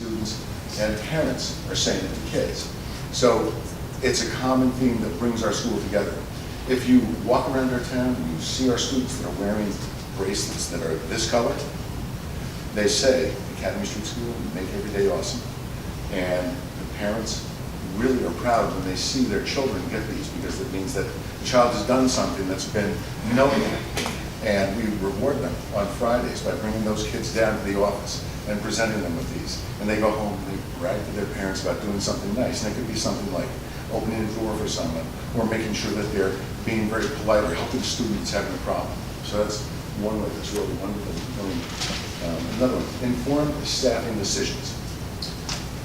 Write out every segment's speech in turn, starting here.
students and parents are saying it to kids. So it's a common theme that brings our school together. If you walk around our town and you see our students that are wearing bracelets that are this color, they say, Academy Street School, we make every day awesome. And the parents really are proud when they see their children get these, because it means that the child has done something that's been noted. And we reward them on Fridays by bringing those kids down to the office and presenting them with these. And they go home and they brag to their parents about doing something nice. And it could be something like opening a door for someone, or making sure that they're being very polite, or helping students having a problem. So that's one way that's really wonderful. Another one, informed staffing decisions.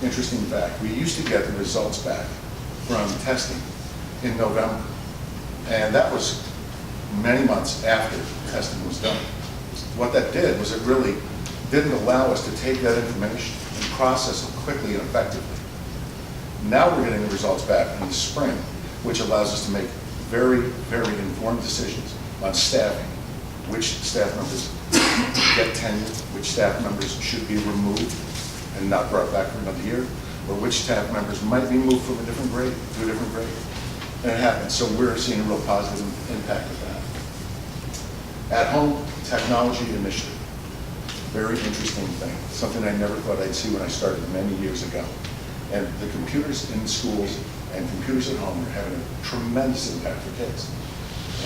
Interesting fact, we used to get the results back from testing in November. And that was many months after testing was done. What that did was it really didn't allow us to take that information and process it quickly and effectively. Now we're getting the results back in the spring, which allows us to make very, very informed decisions on staffing. Which staff members get tenure, which staff members should be removed and not brought back for another year, or which staff members might be moved from a different grade to a different grade. And it happens, so we're seeing a real positive impact of that. At home technology initiative, very interesting thing, something I never thought I'd see when I started many years ago. And the computers in schools and computers at home are having a tremendous impact for kids.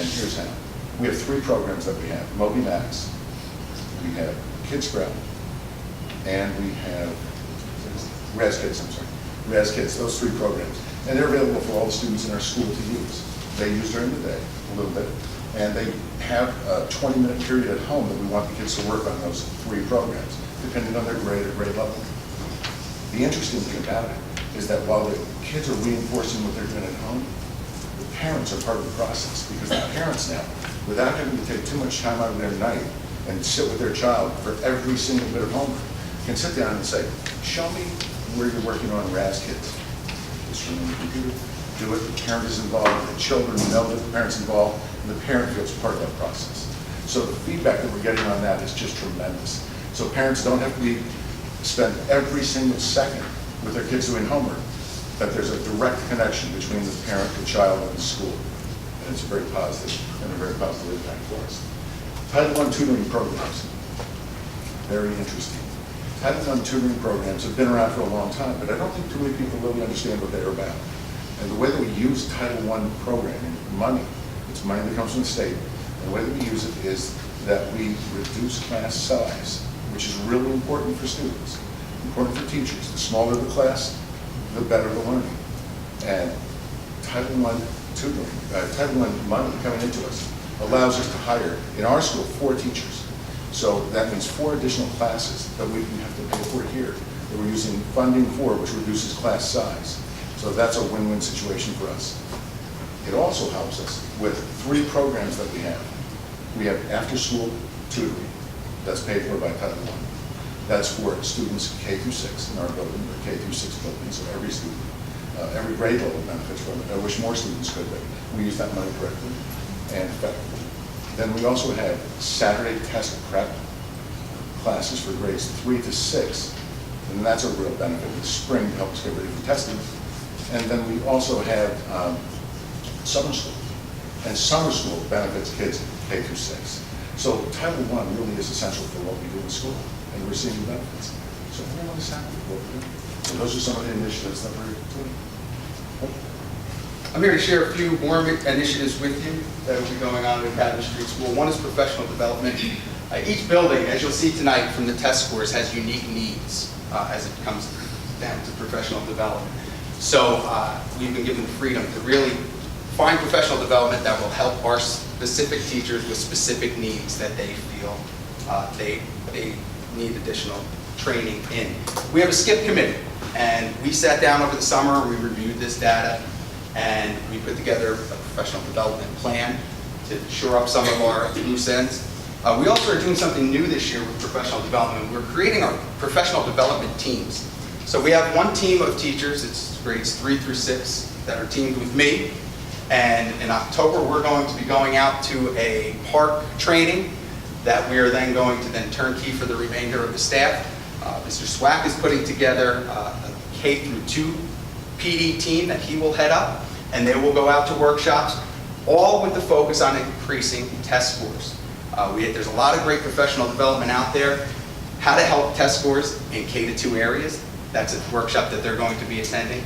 And here's how. We have 3 programs that we have: Moby Max, we have Kids Sprout, and we have Raz Kids, Raz Kids, those 3 programs. And they're available for all the students in our school to use. They use during the day a little bit, and they have a 20-minute period at home that we want the kids to work on those 3 programs, depending on their grade or grade level. The interesting thing about it is that while the kids are reinforcing what they're doing at home, the parents are part of the process, because the parents now, without having to take too much time out of their night and sit with their child for every single bit of homework, can sit down and say, show me where you're working on Raz Kids. Just run on the computer, do it, the parent is involved, the children know that the parent's involved, and the parent feels part of that process. So the feedback that we're getting on that is just tremendous. So parents don't have to spend every single second with their kids doing homework, but there's a direct connection between the parent, the child, and the school. And it's very positive, and a very positive impact for us. Title I tutoring programs, very interesting. Title I tutoring programs have been around for a long time, but I don't think too many people really understand what they're about. And the way that we use Title I programming, money, it's money that comes from the state, and the way that we use it is that we reduce class size, which is really important for students, important for teachers. The smaller the class, the better the learning. And Title I tutoring, Title I money coming into us allows us to hire, in our school, 4 teachers. So that means 4 additional classes that we have to pay for here, that we're using funding for, which reduces class size. So that's a win-win situation for us. It also helps us with 3 programs that we have. We have after-school tutoring, that's paid for by Title I. That's for students K through 6 in our building, or K through 6 building, so every student, every grade level benefits from it. I wish more students could, but we use that money correctly and effectively. Then we also have Saturday test prep classes for grades 3 to 6, and that's a real benefit in the spring to help us get ready for testing. And then we also have summer school, and summer school benefits kids K through 6. So Title I really is essential for what we do in school, and we're seeing the benefits. So everyone is happy with what we're doing. So those are some of the initiatives that we're doing. I'm here to share a few more initiatives with you that will be going on at Academy Street School. One is professional development. Each building, as you'll see tonight from the test scores, has unique needs as it comes down to professional development. So we've been given the freedom to really find professional development that will help our specific teachers with specific needs that they feel they need additional training in. We have a SCIP committee, and we sat down over the summer and we reviewed this data, and we put together a professional development plan to shore up some of our loose ends. We also are doing something new this year with professional development. We're creating our professional development teams. So we have one team of teachers, it's grades 3 through 6, that are teamed with me. And in October, we're going to be going out to a park training that we are then going to turnkey for the remainder of the staff. Mr. Swack is putting together a K through 2 PD team that he will head up, and they will go out to workshops, all with the focus on increasing test scores. There's a lot of great professional development out there. How to help test scores in K to 2 areas. That's a workshop that they're going to be attending.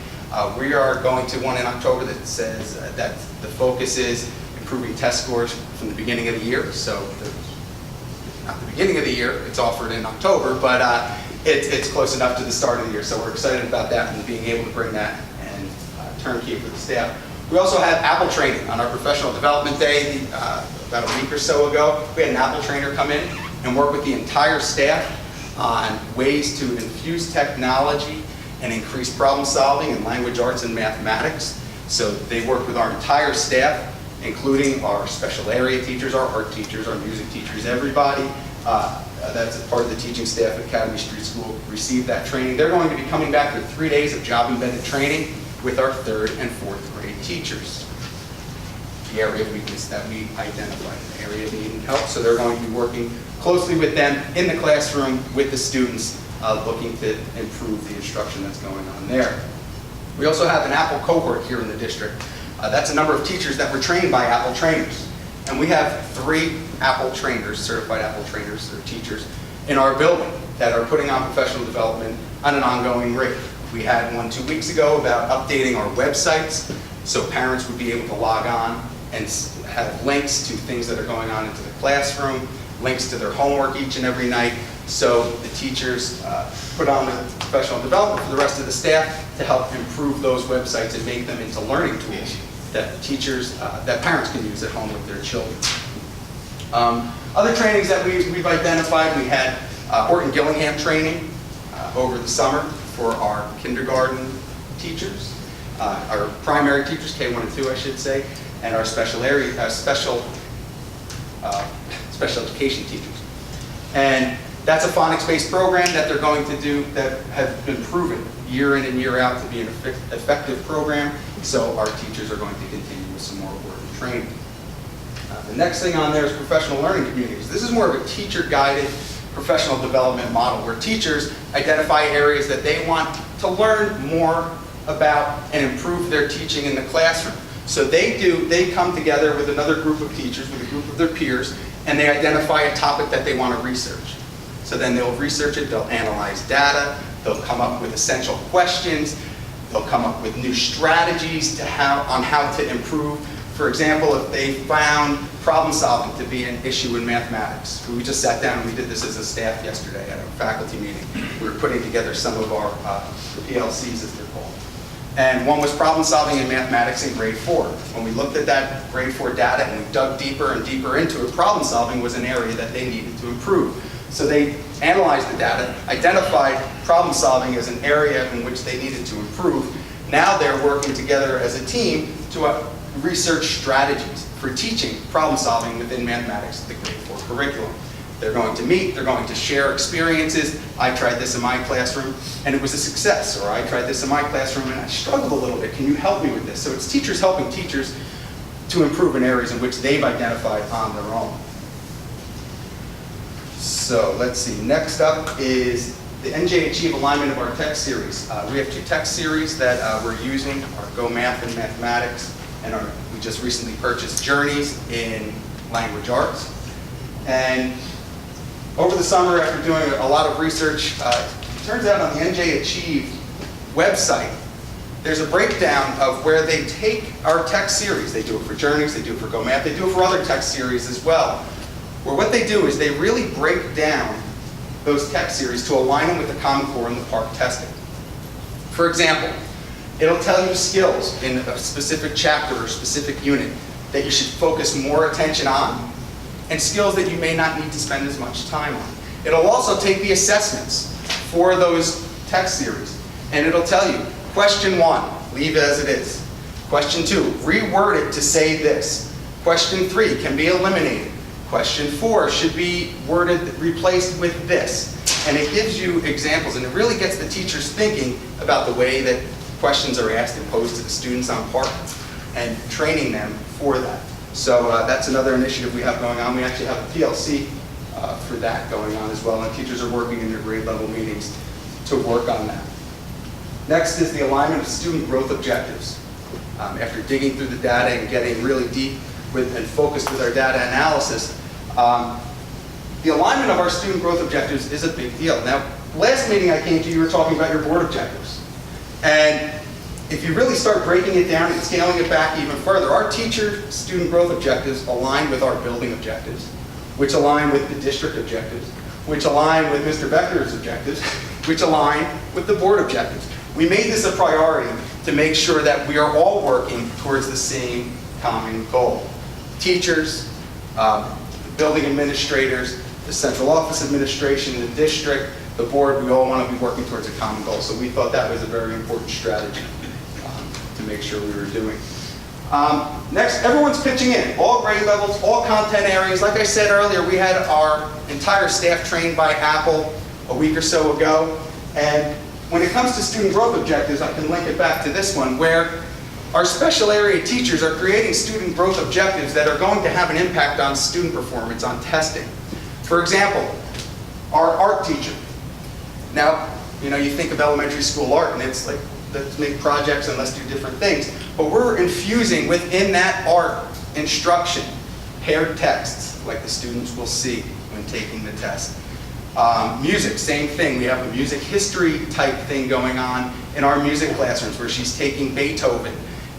We are going to one in October that says that the focus is improving test scores from the beginning of the year. So, not the beginning of the year, it's offered in October, but it's close enough to the start of the year. So we're excited about that and being able to bring that and turnkey for the staff. We also had Apple training on our professional development day about a week or so ago. We had an Apple trainer come in and work with the entire staff on ways to infuse technology and increase problem solving in language arts and mathematics. So they work with our entire staff, including our special area teachers, our art teachers, our music teachers, everybody. That's a part of the teaching staff at Academy Street School received that training. They're going to be coming back with 3 days of job-embedded training with our 3rd and 4th grade teachers. The area of weakness that we identified, the area of needing help. So they're going to be working closely with them in the classroom with the students, looking to improve the instruction that's going on there. We also have an Apple cohort here in the district. That's a number of teachers that were trained by Apple trainers. And we have 3 Apple trainers, certified Apple trainers, or teachers, in our building that are putting on professional development on an ongoing rate. We had one 2 weeks ago about updating our websites so parents would be able to log on and have links to things that are going on into the classroom, links to their homework each and every night. So the teachers put on the professional development for the rest of the staff to help improve those websites and make them into learning tools that teachers, that parents can use at home with their children. Other trainings that we've identified, we had Horton Gillingham training over the summer for our kindergarten teachers, our primary teachers, K1 and 2 I should say, and our special education teachers. And that's a phonics-based program that they're going to do that has been proven year in and year out to be an effective program. So our teachers are going to continue with some more work and training. The next thing on there is professional learning communities. This is more of a teacher-guided professional development model where teachers identify areas that they want to learn more about and improve their teaching in the classroom. So they come together with another group of teachers, with a group of their peers, and they identify a topic that they want to research. So then they'll research it, they'll analyze data, they'll come up with essential questions, they'll come up with new strategies on how to improve. For example, if they found problem solving to be an issue in mathematics, we just sat down and we did this as a staff yesterday at a faculty meeting. We were putting together some of our PLCs, as they're called. And one was problem solving in mathematics in grade 4. When we looked at that grade 4 data and we dug deeper and deeper into it, problem solving was an area that they needed to improve. So they analyzed the data, identified problem solving as an area in which they needed to improve. Now they're working together as a team to research strategies for teaching problem solving within mathematics, the grade 4 curriculum. They're going to meet, they're going to share experiences. I tried this in my classroom and it was a success, or I tried this in my classroom and I struggled a little bit. Can you help me with this? So it's teachers helping teachers to improve in areas in which they've identified on their own. So let's see, next up is the NJ Achieve alignment of our text series. We have 2 text series that we're using, our Go Math and Mathematics, and we just recently purchased Journeys in Language Arts. And over the summer, after doing a lot of research, it turns out on the NJ Achieve website, there's a breakdown of where they take our text series. They do it for Journeys, they do it for Go Math, they do it for other text series as well. Where what they do is they really break down those text series to align them with the Common Core and the PARCC testing. For example, it'll tell you skills in a specific chapter or specific unit that you should focus more attention on, and skills that you may not need to spend as much time on. It'll also take the assessments for those text series, and it'll tell you, question 1, leave it as it is. Question 2, reword it to say this. Question 3 can be eliminated. Question 4 should be replaced with this. And it gives you examples, and it really gets the teachers thinking about the way that questions are asked and posed to the students on PARCC and training them for that. So that's another initiative we have going on. We actually have a PLC for that going on as well, and teachers are working in their grade level meetings to work on that. Next is the alignment of student growth objectives. After digging through the data and getting really deep and focused with our data analysis, the alignment of our student growth objectives is a big deal. Now, last meeting I came to, you were talking about your board objectives. And if you really start breaking it down and scaling it back even further, our teacher student growth objectives align with our building objectives, which align with the district objectives, which align with Mr. Becker's objectives, which align with the board objectives. We made this a priority to make sure that we are all working towards the same common goal. Teachers, building administrators, the central office administration, the district, the board, we all want to be working towards a common goal. So we thought that was a very important strategy to make sure we were doing. Next, everyone's pitching in, all grade levels, all content areas. Like I said earlier, we had our entire staff trained by Apple a week or so ago. And when it comes to student growth objectives, I can link it back to this one, where our special area teachers are creating student growth objectives that are going to have an impact on student performance, on testing. For example, our art teacher. Now, you think of elementary school art and it's like, let's make projects and let's do different things. But we're infusing within that art instruction paired texts, like the students will see when taking the test. Music, same thing. We have a music history type thing going on in our music classrooms where she's taking Beethoven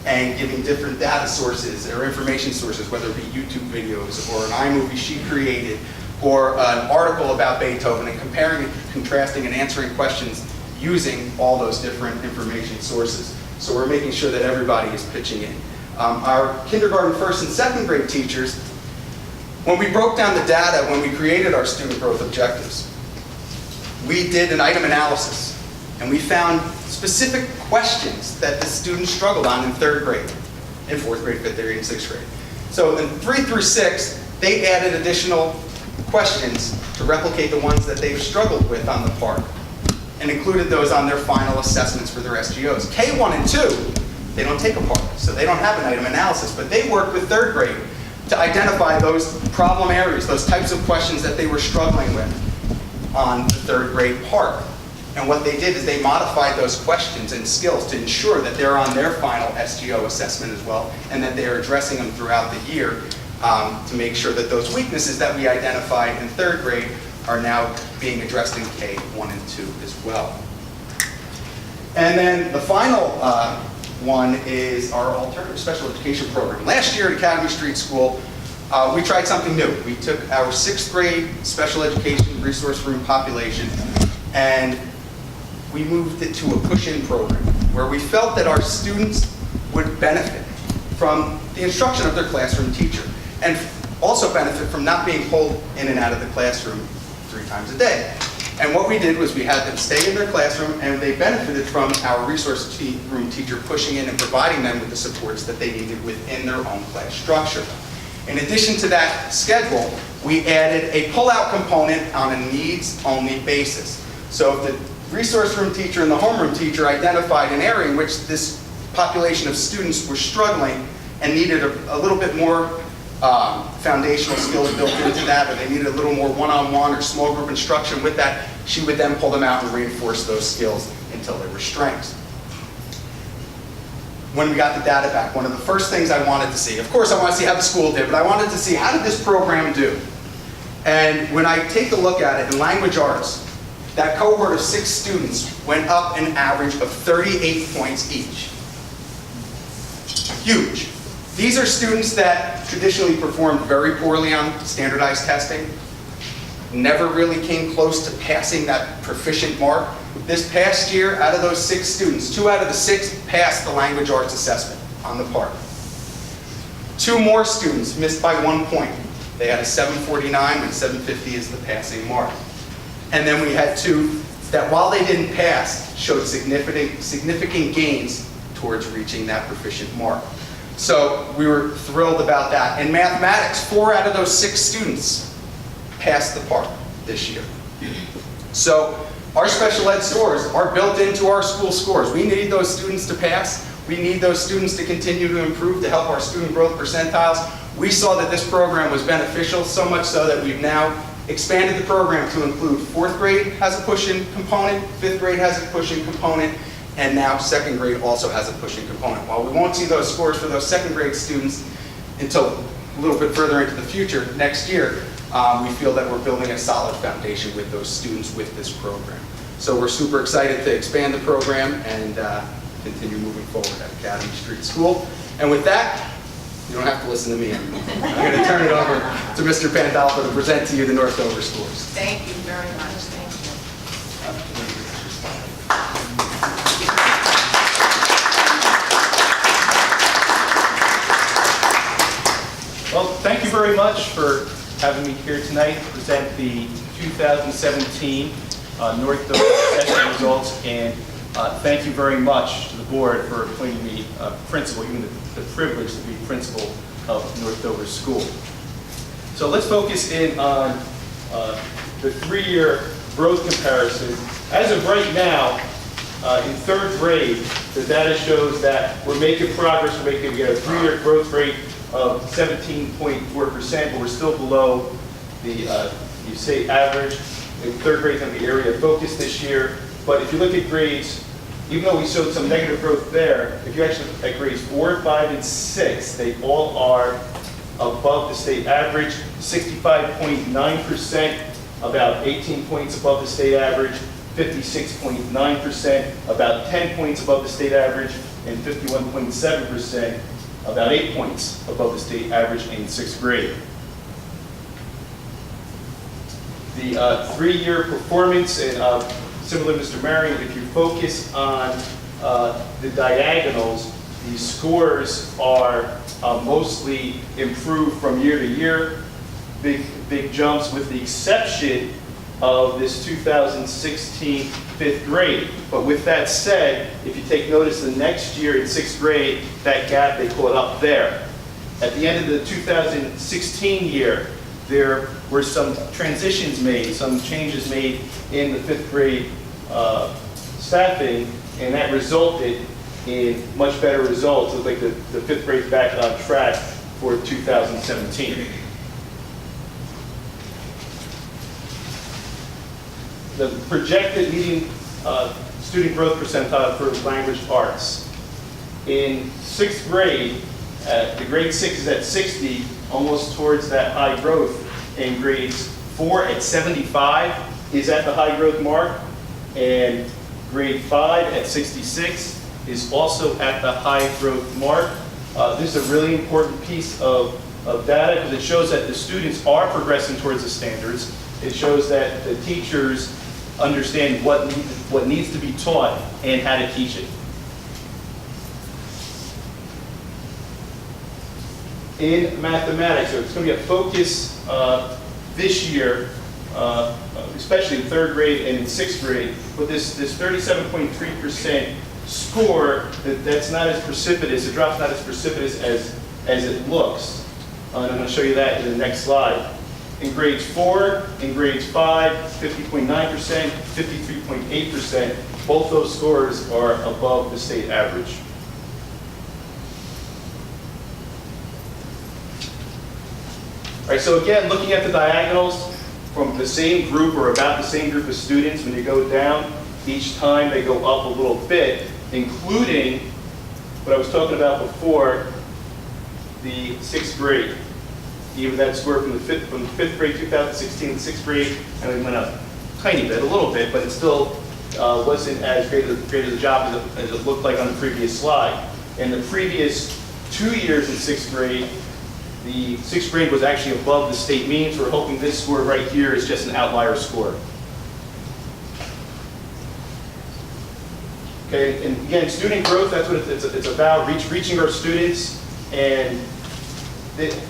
and giving different data sources or information sources, whether it be YouTube videos or an iMovie she created or an article about Beethoven, and comparing and contrasting and answering questions using all those different information sources. So we're making sure that everybody is pitching in. Our kindergarten, first and second grade teachers, when we broke down the data, when we created our student growth objectives, we did an item analysis, and we found specific questions that the students struggled on in third grade, in fourth grade, fifth grade, and sixth grade. So in 3 through 6, they added additional questions to replicate the ones that they've struggled with on the part, and included those on their final assessments for their SGOs. K1 and 2, they don't take a part, so they don't have an item analysis, but they worked with third grade to identify those problem areas, those types of questions that they were struggling with on the third grade part. And what they did is they modified those questions and skills to ensure that they're on their final SGO assessment as well, and that they are addressing them throughout the year to make sure that those weaknesses that we identified in third grade are now being addressed in K1 and 2 as well. And then the final one is our alternative special education program. Last year at Academy Street School, we tried something new. We took our 6th grade special education resource room population and we moved it to a push-in program where we felt that our students would benefit from the instruction of their classroom teacher and also benefit from not being pulled in and out of the classroom 3 times a day. And what we did was we had them stay in their classroom and they benefited from our resource room teacher pushing in and providing them with the supports that they needed within their own class structure. In addition to that schedule, we added a pull-out component on a needs-only basis. So if the resource room teacher and the homeroom teacher identified an area in which this population of students were struggling and needed a little bit more foundational skills built into that, or they needed a little more one-on-one or small group instruction with that, she would then pull them out and reinforce those skills until they were strengths. When we got the data back, one of the first things I wanted to see, of course I want to see how the school did, but I wanted to see how did this program do? And when I take a look at it in language arts, that cohort of 6 students went up an average of 38 points each. Huge. These are students that traditionally performed very poorly on standardized testing, never really came close to passing that proficient mark. This past year, out of those 6 students, 2 out of the 6 passed the language arts assessment on the part. 2 more students missed by 1 point. They had a 749 and 750 is the passing mark. And then we had 2 that while they didn't pass, showed significant gains towards reaching that proficient mark. So we were thrilled about that. In mathematics, 4 out of those 6 students passed the part this year. So our special ed scores are built into our school scores. We need those students to pass. We need those students to continue to improve to help our student growth percentiles. We saw that this program was beneficial, so much so that we've now expanded the program to include 4th grade has a push-in component, 5th grade has a push-in component, and now 2nd grade also has a push-in component. While we won't see those scores for those 2nd grade students until a little bit further into the future, next year, we feel that we're building a solid foundation with those students with this program. So we're super excited to expand the program and continue moving forward at Academy Street School. And with that, you don't have to listen to me anymore. I'm going to turn it over to Mr. Pandolfo to present to you the North Dover scores. Thank you very much. Thank you. Well, thank you very much for having me here tonight to present the 2017 North Dover testing results, and thank you very much to the board for appointing me principal, even the privilege to be principal of North Dover School. So let's focus in on the 3-year growth comparison. As of right now, in 3rd grade, the data shows that we're making progress. We get a 3-year growth rate of 17.4%, but we're still below the state average. In 3rd grade is going to be area of focus this year. But if you look at grades, even though we showed some negative growth there, if you actually look at grades 4, 5, and 6, they all are above the state average. 65.9%, about 18 points above the state average. 56.9%, about 10 points above the state average, and 51.7%, about 8 points above the state average in 6th grade. The 3-year performance, and similar to Mr. Marion, if you focus on the diagonals, the scores are mostly improved from year to year. Big jumps, with the exception of this 2016 5th grade. But with that said, if you take notice, the next year in 6th grade, that gap, they caught up there. At the end of the 2016 year, there were some transitions made, some changes made in the 5th grade staffing, and that resulted in much better results. It looks like the 5th grade's back on track for 2017. The projected median student growth percentile for language arts. In 6th grade, the grade 6 is at 60, almost towards that high growth, and grades 4 at 75 is at the high growth mark, and grade 5 at 66 is also at the high growth mark. This is a really important piece of data because it shows that the students are progressing towards the standards. It shows that the teachers understand what needs to be taught and how to teach it. In mathematics, so it's going to be a focus this year, especially in 3rd grade and in 6th grade, but this 37.3% score, that's not as precipitous, the drop's not as precipitous as it looks. And I'm going to show you that in the next slide. In grades 4, in grades 5, 50.9%, 53.8%, both those scores are above the state average. All right, so again, looking at the diagonals from the same group or about the same group of students, when you go down, each time they go up a little bit, including what I was talking about before, the 6th grade. Even that score from the 5th grade 2016 to 6th grade, and it went up a tiny bit, a little bit, but it still wasn't as great of a job as it looked like on the previous slide. In the previous 2 years in 6th grade, the 6th grade was actually above the state mean, so we're hoping this score right here is just an outlier score. Okay, and again, student growth, that's what it's about, reaching our students, and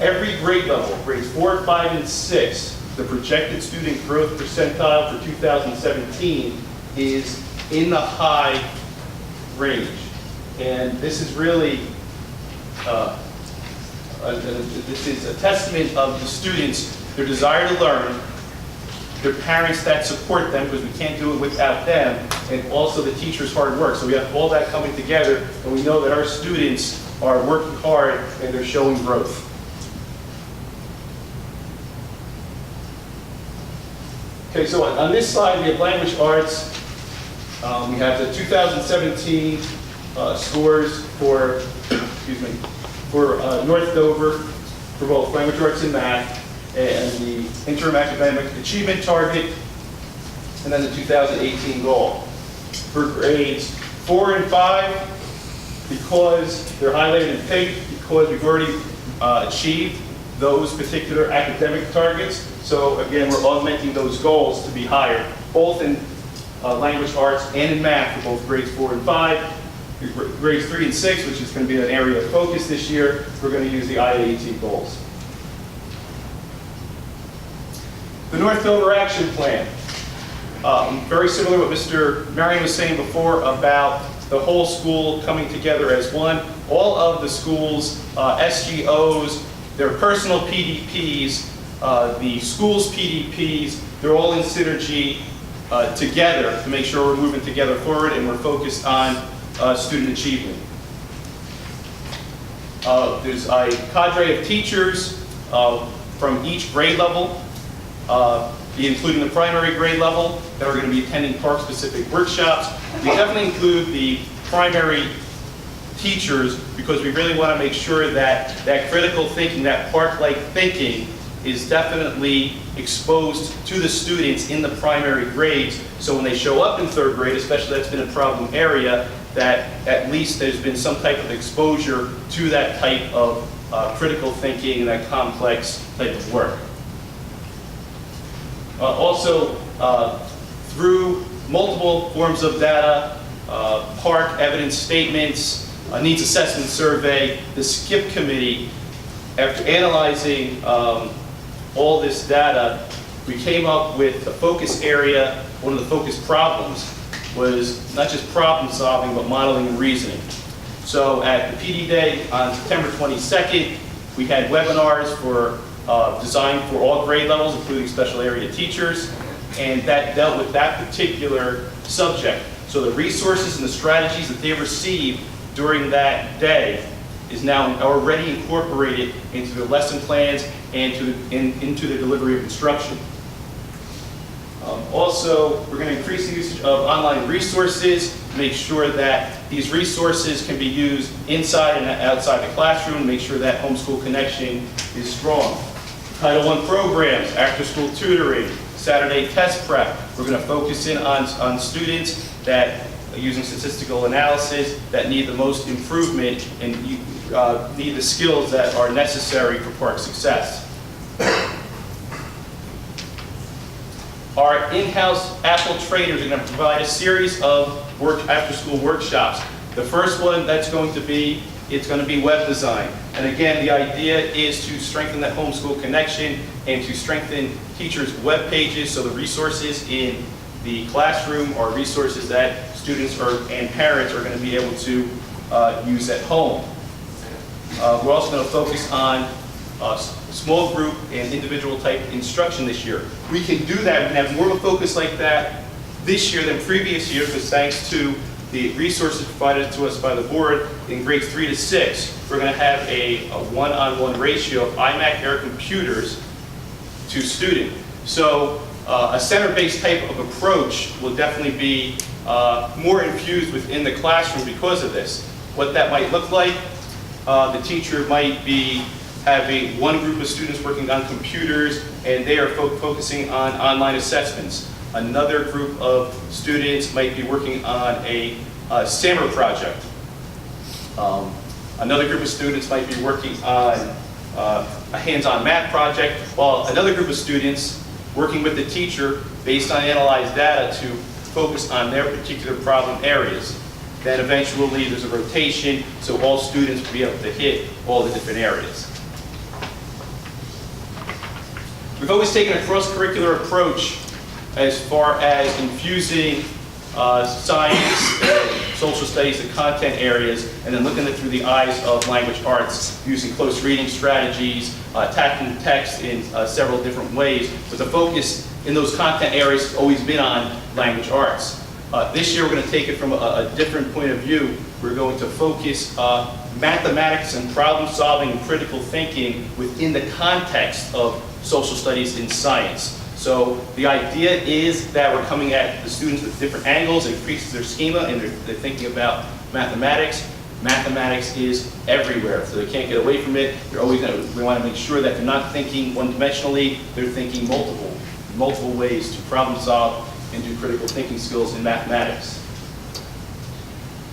every grade level, grades 4, 5, and 6, the projected student growth percentile for 2017 is in the high range. And this is really, this is a testament of the students, their desire to learn, their parents that support them, because we can't do it without them, and also the teachers' hard work. So we have all that coming together, and we know that our students are working hard and they're showing growth. Okay, so on this side, we have language arts. We have the 2017 scores for, excuse me, for North Dover for both language arts and math, and the interim academic achievement target, and then the 2018 goal. For grades 4 and 5, because they're highlighted in pink, because we've already achieved those particular academic targets. So again, we're augmenting those goals to be higher, both in language arts and in math for both grades 4 and 5. Grades 3 and 6, which is going to be an area of focus this year, we're going to use the IAT goals. The North Dover Action Plan. Very similar to what Mr. Marion was saying before about the whole school coming together as one. All of the schools, SGOs, their personal PDPs, the school's PDPs, they're all in synergy together to make sure we're moving together forward and we're focused on student achievement. There's a cadre of teachers from each grade level, including the primary grade level, that are going to be attending park-specific workshops. We definitely include the primary teachers because we really want to make sure that that critical thinking, that park-like thinking, is definitely exposed to the students in the primary grades. So when they show up in 3rd grade, especially that's been a problem area, that at least there's been some type of exposure to that type of critical thinking and that complex type of work. Also, through multiple forms of data, park evidence statements, needs assessment survey, the SCIP committee, after analyzing all this data, we came up with a focus area. One of the focus problems was not just problem solving, but modeling and reasoning. So at the PD Day on September 22nd, we had webinars for designed for all grade levels, including special area teachers, and that dealt with that particular subject. So the resources and the strategies that they received during that day is now already incorporated into the lesson plans and into the delivery of instruction. Also, we're going to increase the usage of online resources, make sure that these resources can be used inside and outside the classroom, make sure that homeschool connection is strong. Title I programs, after-school tutoring, Saturday test prep. We're going to focus in on students that are using statistical analysis that need the most improvement and need the skills that are necessary for park success. Our in-house Apple trainers are going to provide a series of after-school workshops. The first one that's going to be, it's going to be web design. And again, the idea is to strengthen that homeschool connection and to strengthen teachers' web pages so the resources in the classroom are resources that students and parents are going to be able to use at home. We're also going to focus on small group and individual type instruction this year. We can do that, we can have more of a focus like that this year than previous years, because thanks to the resources provided to us by the board in grades 3 to 6, we're going to have a one-on-one ratio of iMac Air computers to student. So a center-based type of approach will definitely be more infused within the classroom because of this. What that might look like, the teacher might be having one group of students working on computers and they are focusing on online assessments. Another group of students might be working on a SAMR project. Another group of students might be working on a hands-on math project, while another group of students working with the teacher based on analyzed data to focus on their particular problem areas. Then eventually there's a rotation so all students will be able to hit all the different areas. We've always taken a cross-curricular approach as far as infusing science, social studies, and content areas, and then looking at it through the eyes of language arts, using close reading strategies, tackling text in several different ways. But the focus in those content areas has always been on language arts. This year we're going to take it from a different point of view. We're going to focus mathematics and problem solving and critical thinking within the context of social studies and science. So the idea is that we're coming at the students with different angles, it increases their schema, and they're thinking about mathematics. Mathematics is everywhere, so they can't get away from it. We want to make sure that they're not thinking one-dimensionally, they're thinking multiple ways to problem solve and do critical thinking skills in mathematics.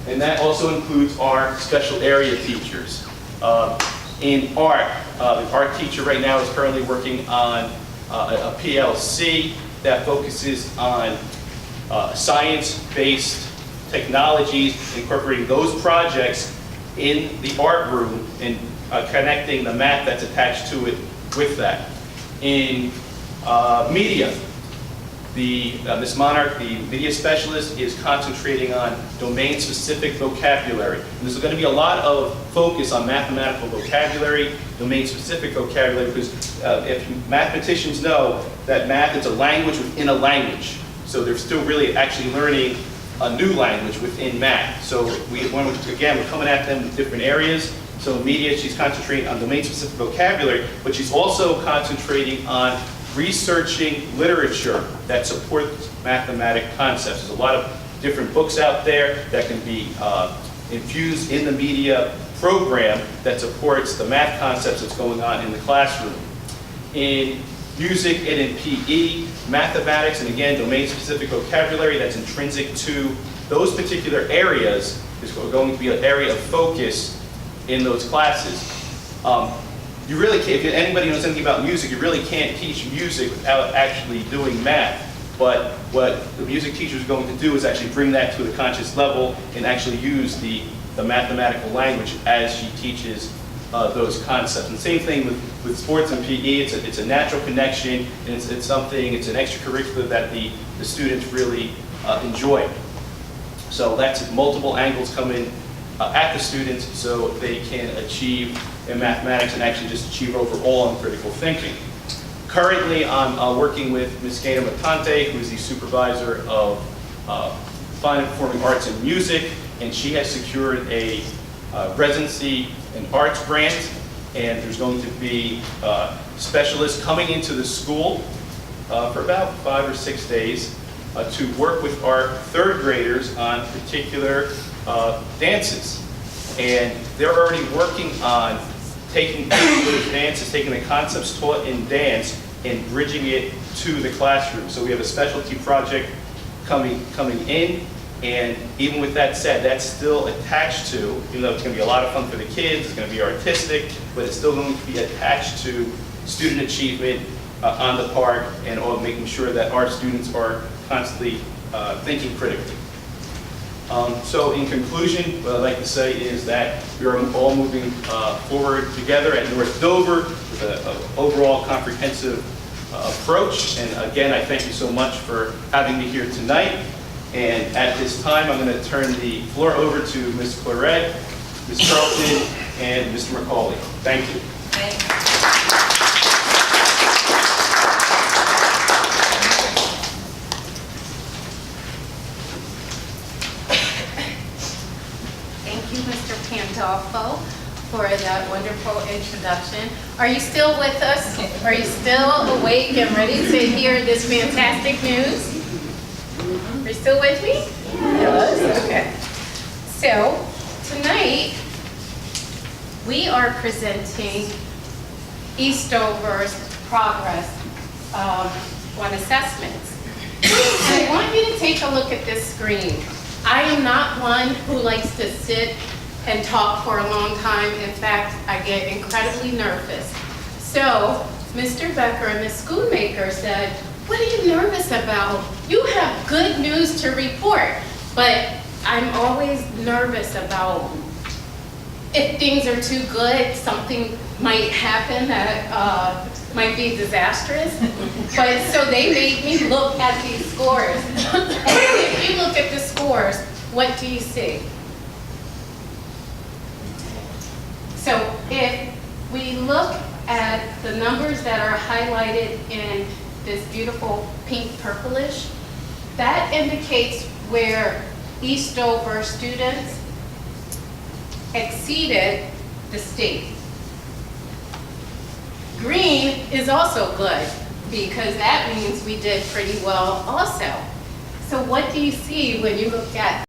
And that also includes our special area teachers. In art, the art teacher right now is currently working on a PLC that focuses on science-based technologies, incorporating those projects in the art room and connecting the math that's attached to it with that. In media, Ms. Monarch, the media specialist, is concentrating on domain-specific vocabulary. And there's going to be a lot of focus on mathematical vocabulary, domain-specific vocabulary, because if mathematicians know that math is a language within a language, so they're still really actually learning a new language within math. So we're coming at them with different areas. So in media, she's concentrating on domain-specific vocabulary, but she's also concentrating on researching literature that supports mathematic concepts. There's a lot of different books out there that can be infused in the media program that supports the math concepts that's going on in the classroom. In music and in PE, mathematics, and again, domain-specific vocabulary that's intrinsic to those particular areas is going to be an area of focus in those classes. You really can't, if anybody knows anything about music, you really can't teach music without actually doing math. But what the music teacher is going to do is actually bring that to the conscious level and actually use the mathematical language as she teaches those concepts. And same thing with sports and PE, it's a natural connection, and it's an extracurricular that the students really enjoy. So that's multiple angles coming at the students so they can achieve in mathematics and actually just achieve overall in critical thinking. Currently, I'm working with Ms. Gaina Matante, who is the supervisor of fine and performing arts and music, and she has secured a residency in arts grant, and there's going to be specialists coming into the school for about 5 or 6 days to work with our third graders on particular dances. And they're already working on taking those dances, taking the concepts taught in dance and bridging it to the classroom. So we have a specialty project coming in, and even with that said, that's still attached to, even though it's going to be a lot of fun for the kids, it's going to be artistic, but it's still going to be attached to student achievement on the part and all making sure that our students are constantly thinking critically. So in conclusion, what I'd like to say is that we are all moving forward together at North Dover with an overall comprehensive approach. And again, I thank you so much for having me here tonight. And at this time, I'm going to turn the floor over to Ms. Claret, Ms. Charlton, and Mr. McCauley. Thank you. Thank you. Thank you, Mr. Pandolfo, for that wonderful introduction. Are you still with us? Are you still awake and ready to hear this fantastic news? Are you still with me? Yes. Okay. So, tonight, we are presenting Eastover's progress on assessments. And I want you to take a look at this screen. I am not one who likes to sit and talk for a long time. In fact, I get incredibly nervous. So, Mr. Becker and Ms. Schoonmaker said, "What are you nervous about? You have good news to report." But I'm always nervous about if things are too good, something might happen that might be disastrous. But so they made me look at these scores. And if you look at the scores, what do you see? So if we look at the numbers that are highlighted in this beautiful pink purplish, that indicates where Eastover students exceeded the state. Green is also good. because that means we did pretty well also. So what do you see when you look at